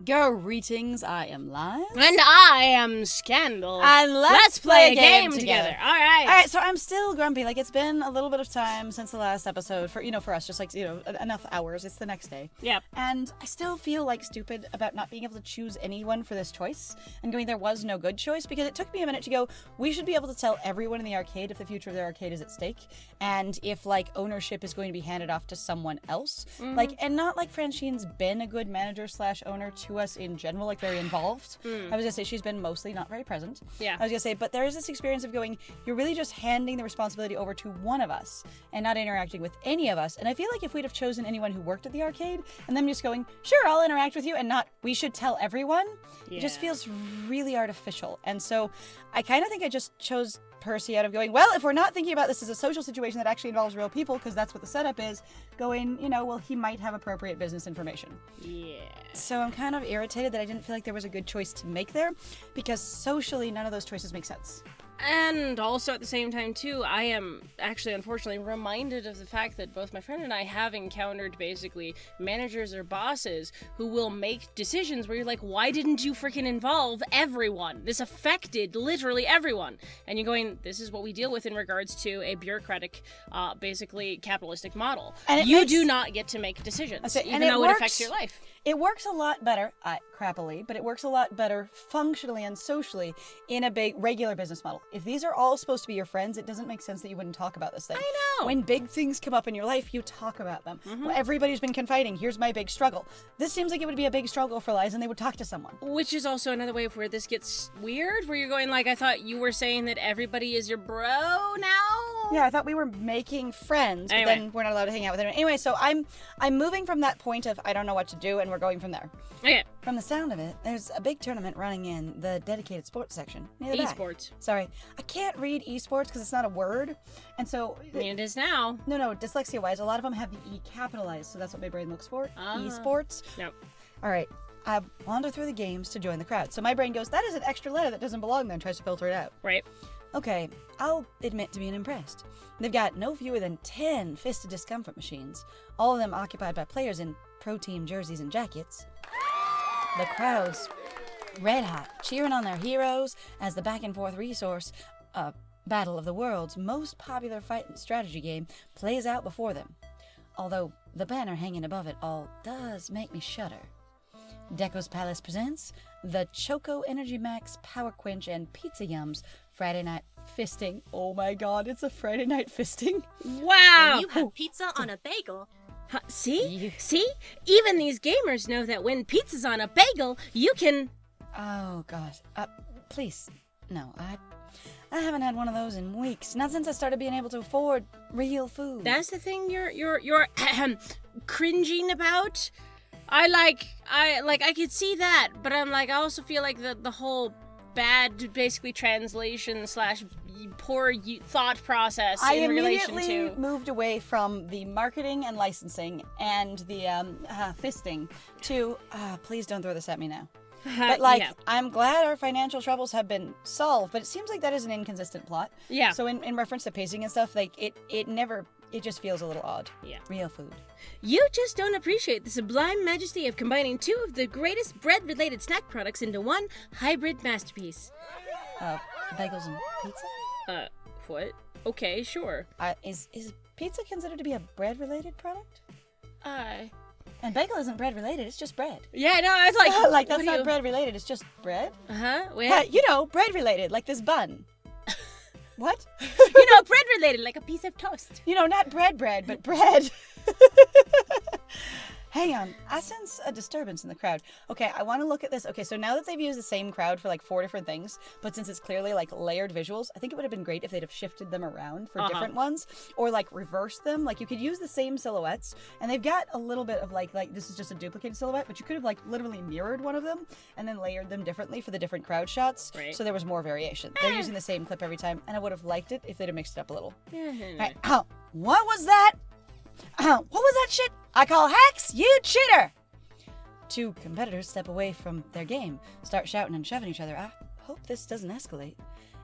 Greetings, I am Live. And I am Scandal. And let's play a game together. All right. Alright, so I'm still grumpy. Like, it's been a little bit of time since the last episode for us, just like, enough hours. It's the next day. Yep. And I still feel like stupid about not being able to choose anyone for this choice and going, there was no good choice, because it took me a minute to go, we should be able to tell everyone in the arcade if the future of their arcade is at stake and if, like, ownership is going to be handed off to someone else. Mm-hmm. Like, and not like Francine's been a good manager / owner to us in general, like very involved. I was gonna say she's been mostly not very present. Yeah. I was gonna say, but there is this experience of going, you're really just handing the responsibility over to one of us and not interacting with any of us. And I feel like if we'd have chosen anyone who worked at the arcade and them just going, sure, I'll interact with you, and not, we should tell everyone, it just feels really artificial. And so I kind of think I just chose Percy out of going, well, if we're not thinking about this as a social situation that actually involves real people, because that's what the setup is, going, well, he might have appropriate business information. Yeah. So I'm kind of irritated that I didn't feel like there was a good choice to make there, because socially none of those choices make sense. And also at the same time, too, I am actually, unfortunately, reminded of the fact that both my friend and I have encountered, basically, managers or bosses who will make decisions where you're like, why didn't you freaking involve everyone? This affected literally everyone. And you're going, this is what we deal with in regards to a bureaucratic, basically, capitalistic model. And you do not get to make decisions, even though it affects your life. It works a lot better, crappily, but it works a lot better functionally and socially in a big, regular business model. If these are all supposed to be your friends, it doesn't make sense that you wouldn't talk about this thing. I know. When big things come up in your life, you talk about them. Well, everybody's been confiding, here's my big struggle. This seems like it would be a big struggle for Liz, and they would talk to someone. Which is also another way of where this gets weird, where you're going, like, I thought you were saying that everybody is your bro now? Yeah, I thought we were making friends, but then we're not allowed to hang out with anyone. Anyway, so I'm moving from that point of I don't know what to do, and we're going from there. Okay. From the sound of it, there's a big tournament running in the dedicated sports section near the back. Esports. Sorry, I can't read esports because it's not a word, and so I mean, it is now. No, dyslexia-wise, a lot of them have the E capitalized, so that's what my brain looks for. Esports. No. All right. I wander through the games to join the crowd, so my brain goes, that is an extra letter that doesn't belong there, and tries to filter it out. Right. Okay, I'll admit to being impressed. They've got no fewer than 10 fisted discomfort machines, all of them occupied by players in pro team jerseys and jackets. The crowd's red hot, cheering on their heroes as the back and forth resource battle of the world's most popular fight and strategy game plays out before them. Although the banner hanging above it all does make me shudder. Deco's Palace presents the Choco Energy Max Power Quench and Pizza Yums Friday Night Fisting. Oh my god, it's a Friday Night Fisting. Wow! When you have pizza on a bagel. See? Even these gamers know that when pizza's on a bagel, you can... Oh god. Please. No, I haven't had one of those in weeks. Not since I started being able to afford real food. That's the thing you're cringing about? I could see that, but I'm like, I also feel like the whole bad, basically, translation / poor thought process in relation to... I immediately moved away from the marketing and licensing and the fisting to, please don't throw this at me now. But, I'm glad our financial troubles have been solved, but it seems like that is an inconsistent plot. Yeah. So in reference to pacing and stuff, like, it just feels a little odd. Yeah. Real food. You just don't appreciate the sublime majesty of combining two of the greatest bread-related snack products into one hybrid masterpiece. Bagels and pizza? What? Okay, sure. Is pizza considered to be a bread-related product? And bagel isn't bread-related, it's just bread. Yeah, no, I was like... that's not bread-related, it's just bread? Uh-huh. Bread-related, like this bun. What? Bread-related, like a piece of toast. Not bread, but bread. Hang on. I sense a disturbance in the crowd. Okay, I want to look at this. Okay, so now that they've used the same crowd for like 4 different things, but since it's clearly like layered visuals, I think it would have been great if they'd have shifted them around for different ones, or like reversed them. Like you could use the same silhouettes, and they've got a little bit of like this is just a duplicated silhouette, but you could have like literally mirrored one of them and then layered them differently for the different crowd shots, so there was more variation. They're using the same clip every time, and I would have liked it if they'd have mixed it up a little. All right. What was that? What was that shit? I call hacks, you cheater! 2 competitors step away from their game, start shouting and shoving each other. I hope this doesn't escalate.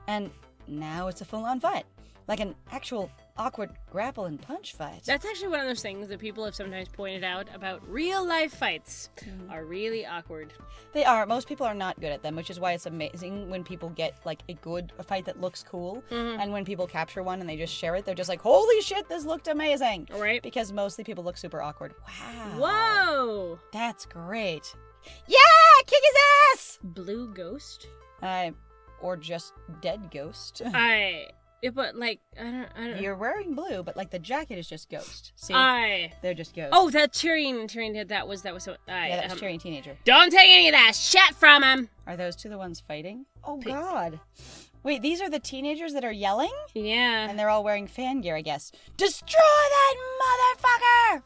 And now it's a full-on fight. Like an actual awkward grapple and punch fight. That's actually one of those things that people have sometimes pointed out about real-life fights are really awkward. They are. Most people are not good at them, which is why it's amazing when people get, like, a fight that looks cool, and when people capture one and they just share it, they're just like, holy shit, this looked amazing! Right? Because mostly people look super awkward. Wow. Whoa! That's great. Yeah! Kick his ass! Blue ghost? Or just dead ghost. But, like, I don't... You're wearing blue, but, like, the jacket is just ghost. See? They're just ghosts. Oh, that Tyrion did. That was so... Yeah, that was Tyrion Teenager. Don't take any of that shit from him! Are those two the ones fighting? Oh, God. Wait, these are the teenagers that are yelling? Yeah. And they're all wearing fan gear, I guess. Destroy that motherfucker!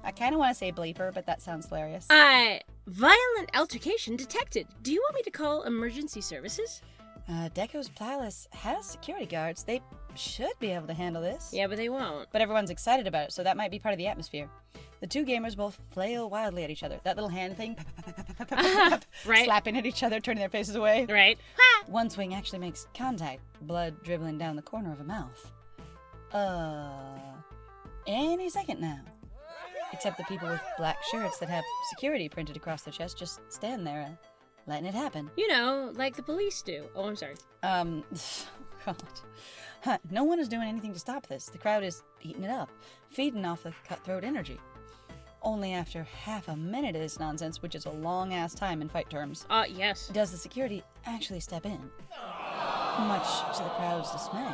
I kind of want to say bleeper, but that sounds hilarious. Violent altercation detected. Do you want me to call emergency services? Deco's Palace has security guards. They should be able to handle this. Yeah, but they won't. But everyone's excited about it, so that might be part of the atmosphere. The two gamers both flail wildly at each other. That little hand thing, right? Slapping at each other, turning their faces away. Right. One swing actually makes contact, blood dribbling down the corner of a mouth. Any second now. Except the people with black shirts that have security printed across their chest just stand there, letting it happen. You know, like the police do. Oh, I'm sorry. God. No one is doing anything to stop this. The crowd is eating it up, feeding off the cutthroat energy. Only after half a minute of this nonsense, which is a long-ass time in fight terms, yes, does the security actually step in. Much to the crowd's dismay.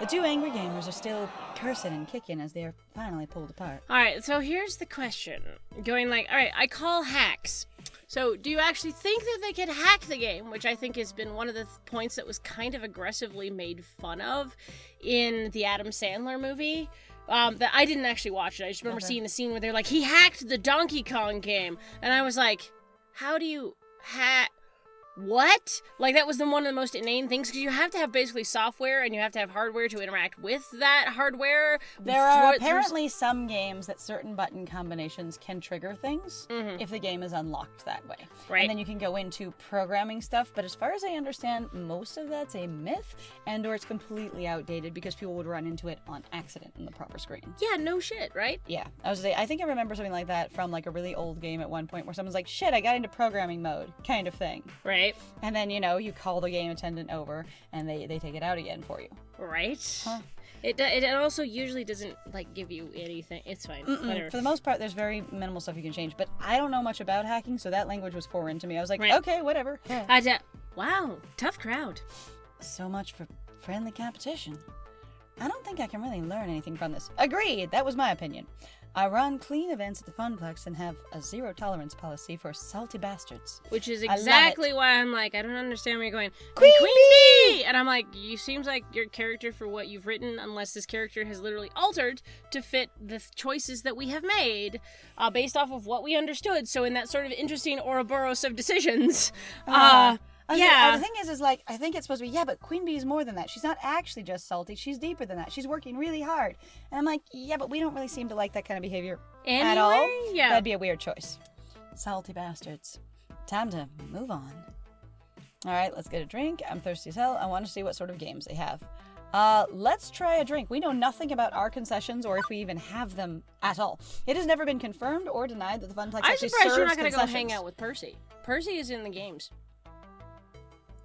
The two angry gamers are still cursing and kicking as they are finally pulled apart. Alright, so here's the question. Alright, I call hacks. So, do you actually think that they could hack the game? Which I think has been one of the points that was kind of aggressively made fun of in the Adam Sandler movie. That I didn't actually watch it. I just remember seeing a scene where they're like, he hacked the Donkey Kong game. And I was like, how do you hack... What? Like, that was one of the most inane things, because you have to have basically software and you have to have hardware to interact with that hardware. There are apparently some games that certain button combinations can trigger things if the game is unlocked that way. Right. And then you can go into programming stuff, but as far as I understand, most of that's a myth, and or it's completely outdated because people would run into it on accident in the proper screen. Yeah, no shit, right? Yeah. I think I remember something like that from like a really old game at one point where someone's like, shit, I got into programming mode, kind of thing. Right. And then, you call the game attendant over, and they take it out again for you. Right. Huh. It also usually doesn't, like, give you anything. It's fine. Whatever. For the most part, there's very minimal stuff you can change. But I don't know much about hacking, so that language was foreign to me. I was like, okay, whatever. Wow, tough crowd. So much for friendly competition. I don't think I can really learn anything from this. Agreed. That was my opinion. I run clean events at the Funplex and have a zero-tolerance policy for salty bastards. Which is exactly why I'm like, I don't understand where you're going, Queen Bee! And I'm like, you seems like your character for what you've written, unless this character has literally altered to fit the choices that we have made, based off of what we understood. So in that sort of interesting Ouroboros of decisions, the thing is like, I think it's supposed to be, but Queen Bee is more than that. She's not actually just salty. She's deeper than that. She's working really hard. And I'm like, but we don't really seem to like that kind of behavior at all. Yeah. That'd be a weird choice. Salty bastards. Time to move on. All right, let's get a drink. I'm thirsty as hell. I want to see what sort of games they have. Let's try a drink. We know nothing about our concessions or if we even have them at all. It has never been confirmed or denied that the Funplex actually serves concessions. I'm surprised you're not going to go hang out with Percy. Percy is in the games.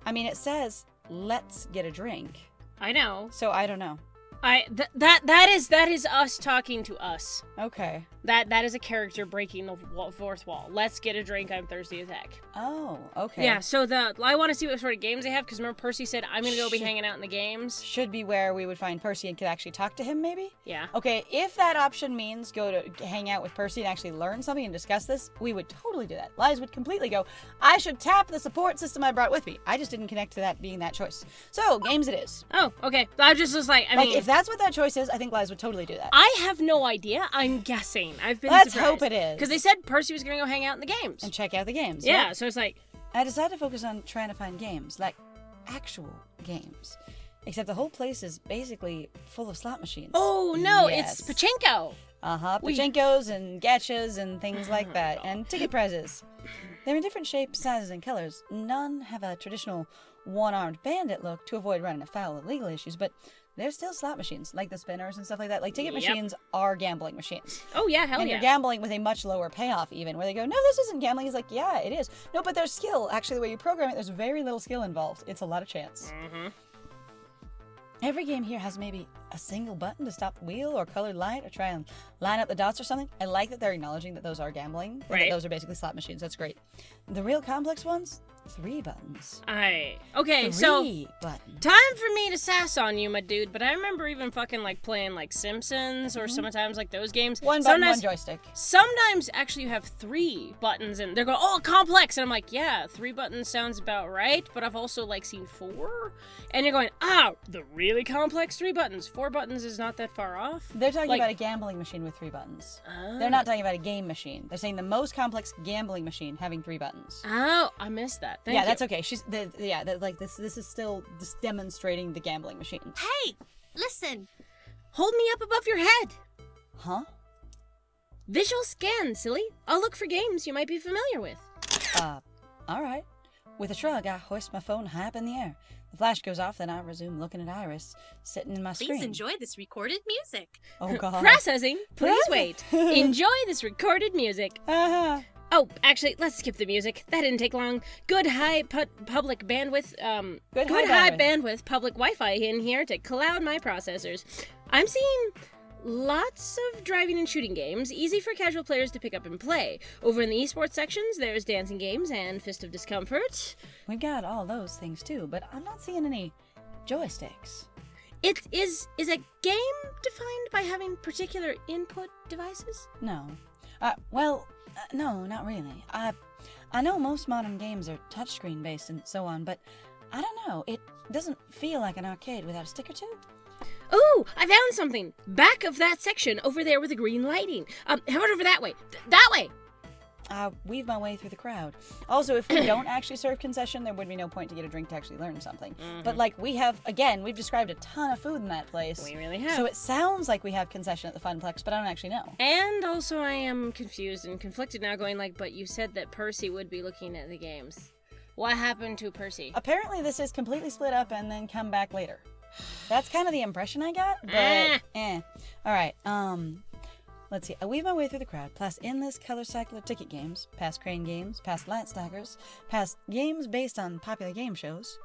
I mean, it says, let's get a drink. I know. So I don't know. That is us talking to us. Okay. That is a character breaking the fourth wall. Let's get a drink. I'm thirsty as heck. Oh, okay. Yeah. So I want to see what sort of games they have, because remember Percy said I'm gonna go be hanging out in the games. Should be where we would find Percy and could actually talk to him, maybe. Yeah. Okay. If that option means go to hang out with Percy and actually learn something and discuss this, we would totally do that. Liz would completely go, I should tap the support system I brought with me. I just didn't connect to that being that choice. So games it is. Oh, okay. I just was like, I mean, if that's what that choice is, I think Liz would totally do that. I have no idea. I'm guessing. I've been Let's surprised. hope it is. Because they said Percy was going to go hang out in the games. And check out the games. Yeah, so it's like... I decided to focus on trying to find games, like actual games. Except the whole place is basically full of slot machines. Oh, no, Yes. it's Pachinko. Pachinkos and gachas and things like that. And ticket prizes. They're in different shapes, sizes, and colors. None have a traditional one-armed bandit look to avoid running afoul of legal issues, but They're still slot machines, like the spinners and stuff like that. Like, ticket machines are gambling machines. Oh, yeah, hell and yeah. you're gambling with a much lower payoff, even, where they go, no, this isn't gambling. He's like, yeah, it is. No, but there's skill. Actually, the way you program it, there's very little skill involved. It's a lot of chance. Mm-hmm. Every game here has maybe a single button to stop the wheel or colored light or try and line up the dots or something. I like that they're acknowledging that those are gambling. And that those are basically slot machines. That's great. The real complex ones, 3 buttons. Okay, 3 buttons. Time for me to sass on you, my dude, but I remember even fucking, like, playing, like, Simpsons or sometimes, like, those games. 1 button, 1 joystick. Sometimes, actually, you have 3 buttons, and they're going, oh, complex! And I'm like, yeah, 3 buttons sounds about right, but I've also, like, seen 4. And you're going, the really complex 3 buttons. 4 buttons is not that far off. They're talking about a gambling machine with 3 buttons. Oh. They're not talking about a game machine. They're saying the most complex gambling machine having 3 buttons. Oh, I missed that. Thank you. That's okay. This is still just demonstrating the gambling machines. Hey, listen. Hold me up above your head. Huh? Visual scan, silly. I'll look for games you might be familiar with. All right. With a shrug, I hoist my phone high up in the air. The flash goes off, then I resume looking at Iris, sitting in my screen. Please enjoy this recorded music. Oh, God. Processing. Please wait. Enjoy this recorded music. Uh-huh. Oh, actually, let's skip the music. That didn't take long. Good high public bandwidth, good high bandwidth public Wi-Fi in here to cloud my processors. I'm seeing lots of driving and shooting games, easy for casual players to pick up and play. Over in the esports sections, there's dancing games and Fist of Discomfort. We've got all those things too, but I'm not seeing any joysticks. It is a game defined by having particular input devices? No. No, not really. I know most modern games are touchscreen based and so on, but I don't know. It doesn't feel like an arcade without a stick or two. Ooh, I found something! Back of that section, over there with the green lighting. How about over that way? That way! I weave my way through the crowd. Also, if we don't actually serve concession, there would be no point to get a drink to actually learn something. Mm-hmm. But, like, we've described a ton of food in that place. We really have. So it sounds like we have concession at the Funplex, but I don't actually know. And also I am confused and conflicted now, going like, but you said that Percy would be looking at the games. What happened to Percy? Apparently this is completely split up and then come back later. That's kind of the impression I got, but Alright, let's see. I weave my way through the crowd, past endless color cycler ticket games, past crane games, past light stackers, past games based on popular game shows,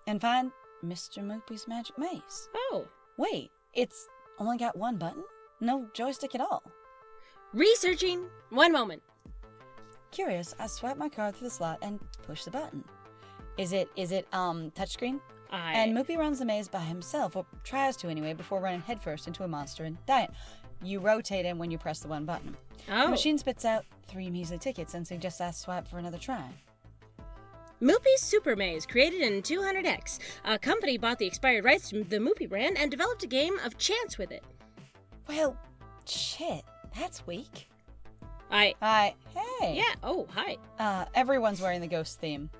and find Mr. Moopy's Magic Maze. Oh. Wait, it's only got 1 button? No joystick at all. Researching. 1 moment. Curious, I swipe my card through the slot and push the button. Is it touchscreen? And Moopy runs the maze by himself, or tries to anyway, before running headfirst into a monster and dying. You rotate him when you press the 1 button. Oh. The machine spits out 3 measly tickets and suggests I swipe for another try. Moopy's Super Maze, created in 200X. A company bought the expired rights to the Moopy brand and developed a game of chance with it. Well, shit, that's weak. Hi. Hey. Yeah, oh, hi. Everyone's wearing the ghost theme.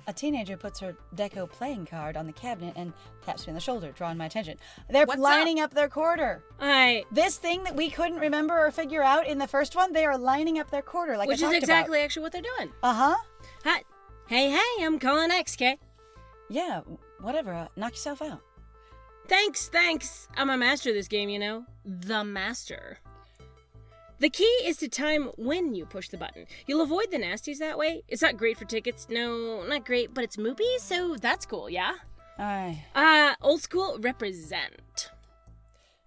A teenager puts her deco playing card on the cabinet and taps me on the shoulder, drawing my attention. They're lining up their quarter. This thing that we couldn't remember or figure out in the first one, they are lining up their quarter like I talked about. Which is exactly actually what they're doing. Uh-huh. Hi. Hey, I'm calling X, K. Yeah, whatever. Knock yourself out. Thanks. I'm a master of this game, you know. The master. The key is to time when you push the button. You'll avoid the nasties that way. It's not great for tickets. No, not great, but it's Moopy, so that's cool, yeah? Aye. Old school, represent.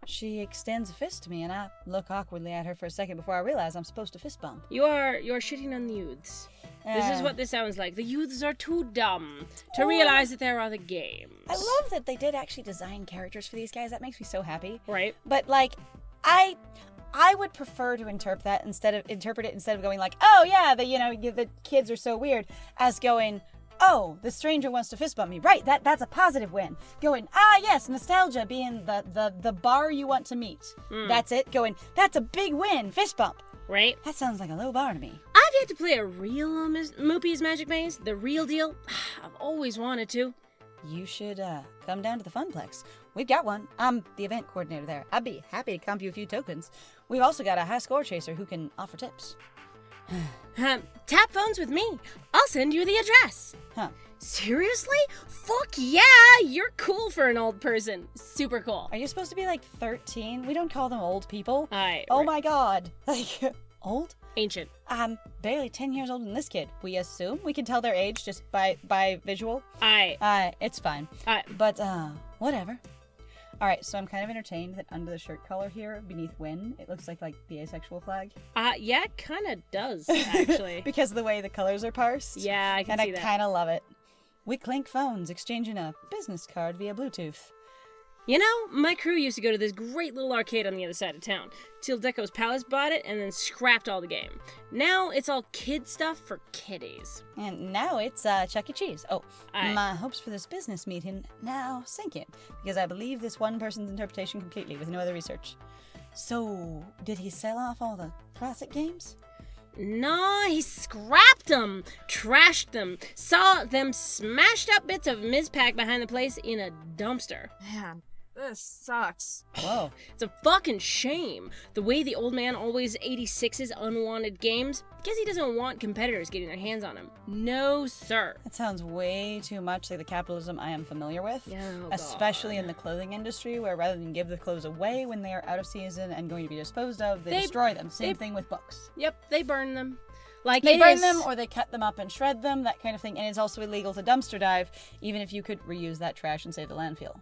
She extends a fist to me, and I look awkwardly at her for a second before I realize I'm supposed to fist bump. You're shitting on the youths. This is what this sounds like. The youths are too dumb to realize that there are the games. I love that they did actually design characters for these guys. That makes me so happy. Right. But, like, I would prefer to interpret it instead of going like, oh yeah, the kids are so weird, as going, oh, the stranger wants to fist bump me. Right, that's a positive win. Going, yes, nostalgia being the bar you want to meet. That's it. Going, that's a big win, fist bump. Right. That sounds like a low bar to me. I've yet to play a real Moopy's Magic Maze, the real deal. I've always wanted to. You should come down to the Funplex. We've got one. I'm the event coordinator there. I'd be happy to comp you a few tokens. We've also got a high score chaser who can offer tips. Tap phones with me. I'll send you the address. Huh. Seriously? Fuck yeah! You're cool for an old person. Super cool. Are you supposed to be like 13? We don't call them old people. Aye. Oh right. my god. Like, old? Ancient. I'm barely 10 years older than this kid. We assume we can tell their age just by visual. Aye. It's fine. Aye. But, whatever. Alright, so I'm kind of entertained that under the shirt collar here, beneath Win, it looks like the asexual flag. Yeah, it kind of does, actually. Because of the way the colors are parsed. Yeah, I can see and that. I kind of love it. We clink phones, exchanging a business card via Bluetooth. You know, my crew used to go to this great little arcade on the other side of town, till Deco's Palace bought it and then scrapped all the game. Now it's all kid stuff for kiddies. And now it's Chuck E. Cheese. Oh, Aye. my hopes for this business meeting now sink in, because I believe this one person's interpretation completely with no other research. So, did he sell off all the classic games? Nah, he scrapped them, trashed them, saw them smashed up bits of Mizpac behind the place in a dumpster. Man, this sucks. Whoa. It's a fucking shame. The way the old man always 86's unwanted games, because he doesn't want competitors getting their hands on him. No, sir. That sounds way too much like the capitalism I am familiar with. Oh, especially God. in the clothing industry, where rather than give the clothes away when they are out of season and going to be disposed of, they They- destroy them. Same they- thing with books. Yep, they burn them. Like They it burn is- them or they cut them up and shred them, that kind of thing. And it's also illegal to dumpster dive, even if you could reuse that trash and save the landfill.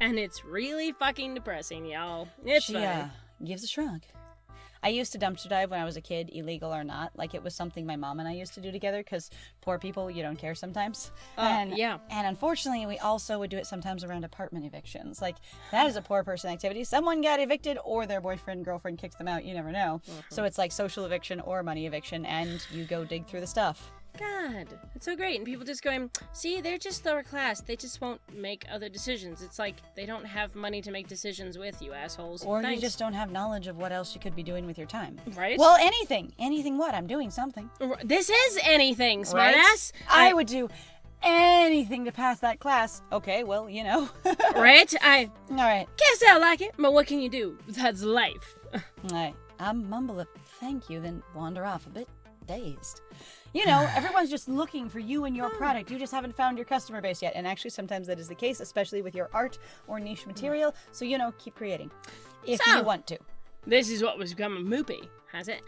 And it's really fucking depressing, y'all. It's She funny. gives a shrug. I used to dumpster dive when I was a kid, illegal or not. Like, it was something my mom and I used to do together, because poor people, you don't care sometimes. Yeah. And unfortunately, we also would do it sometimes around apartment evictions. Like, that is a poor person activity. Someone got evicted, or their boyfriend, girlfriend kicked them out. You never know. So it's like social eviction or money eviction, and you go dig through the stuff. God, it's so great. And people just going, see, they're just lower class. They just won't make other decisions. It's like they don't have money to make decisions with, you assholes. Or Thanks. you just don't have knowledge of what else you could be doing with your time. Right? Well, anything. Anything what? I'm doing something. This is anything, Right? smartass. I would do anything to pass that class. Okay, well, you know. Right? All right. Guess I like it, but what can you do? That's life. I mumble a thank you, then wander off a bit dazed. You know, everyone's just looking for you and your product. You just haven't found your customer base yet. And actually, sometimes that is the case, especially with your art or niche material. So, you know, keep creating. If So- you want to. This is what was become of Moopy, has it?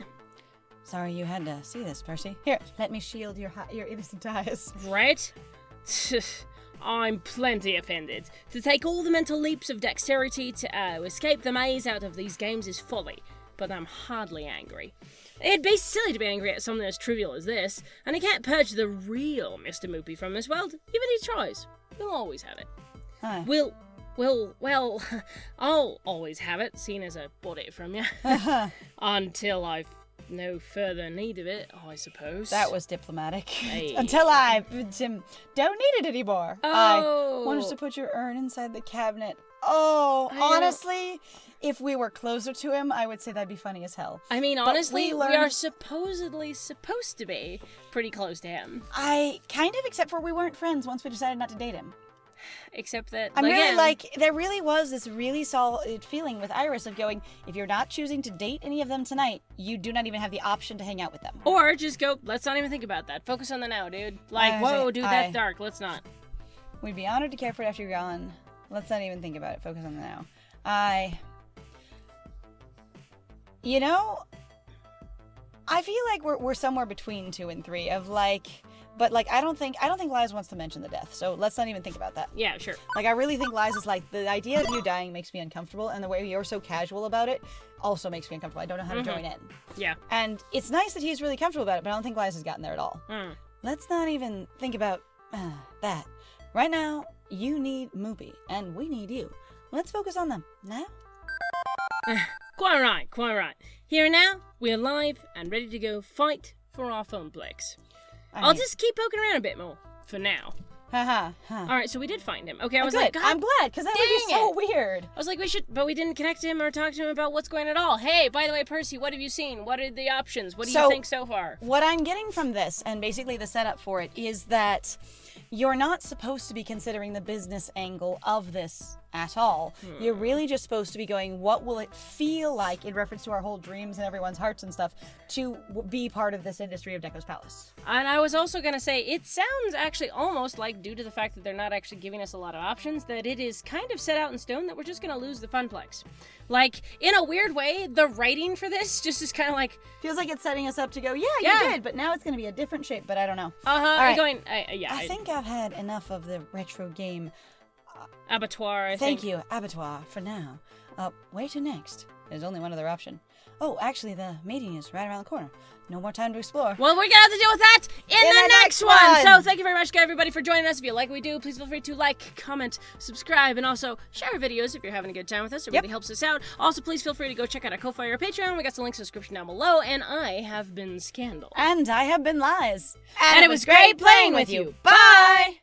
Sorry you had to see this, Percy. Here, let me shield your innocent eyes. Right? I'm plenty offended. To take all the mental leaps of dexterity to escape the maze out of these games is folly, but I'm hardly angry. It'd be silly to be angry at something as trivial as this, and I can't purge the real Mr. Moopy from this world, even if he tries. We'll always have it. Hi. Well, I'll always have it, seeing as I bought it from you. Until I've no further need of it, I suppose. That was diplomatic. Hey. Until I don't need it anymore. Oh. I wanted to put your urn inside the cabinet. Oh, I don't- honestly, if we were closer to him, I would say that'd be funny as hell. I mean, But honestly, we we learned- are supposedly supposed to be pretty close to him. I kind of, except for we weren't friends once we decided not to date him. Except that, I'm again, really like, there really was this really solid feeling with Iris of going, if you're not choosing to date any of them tonight, you do not even have the option to hang out with them. or just go, let's not even think about that. Focus on the now, dude. Like, whoa, dude, that's dark. Let's not. We'd be honored to care for it after you're gone. Let's not even think about it. Focus on the now. You know, I feel like we're somewhere between 2 and 3 of like, but like I don't think Liza wants to mention the death, so let's not even think about that. Yeah, sure. Like I really think Liza's like, the idea of you dying makes me uncomfortable, and the way you're so casual about it also makes me uncomfortable. I don't know how to join in. Yeah. And it's nice that he's really comfortable about it, but I don't think Liza's gotten there at all. Mm. Let's not even think about that. Right now, you need Moopy, and we need you. Let's focus on them now. Quite right, quite right. Here and now, we're live and ready to go fight for our Funplex. I'll just keep poking around a bit more, for now. Haha. Alright, so we did find him. Okay, I was Good. like, God, I'm glad, because that would be dang so weird. I was like, we should, but we didn't connect him or talk to him about what's going on at all. Hey, by the way, Percy, what have you seen? What are the options? What do you think so far? What I'm getting from this, and basically the setup for it, is that you're not supposed to be considering the business angle of this at all. You're really just supposed to be going, what will it feel like, in reference to our whole dreams and everyone's hearts and stuff, to be part of this industry of Deco's Palace. And I was also going to say, it sounds actually almost like, due to the fact that they're not actually giving us a lot of options, that it is kind of set out in stone that we're just going to lose the funplex. Like, in a weird way, the writing for this just is kind of like... Feels like it's setting us up to go, yeah, you did, but now it's going to be a different shape, but I don't know. All right. I think I've had enough of the retro game. Abattoir, I think. Thank you, Abattoir, for now. Where to next? There's only one other option. Oh, actually, the meeting is right around the corner. No more time to explore. Well, we're going to have to deal with that in the next one. So thank you very much, everybody, for joining us. If you like what we do, please feel free to like, comment, subscribe, and also share our videos if you're having a good time with us. It really helps us out. Also, please feel free to go check out our Ko-Fi or Patreon. We got some links in the description down below. And I have been Scandal. And I have been Lies. And it was great playing with you. Bye!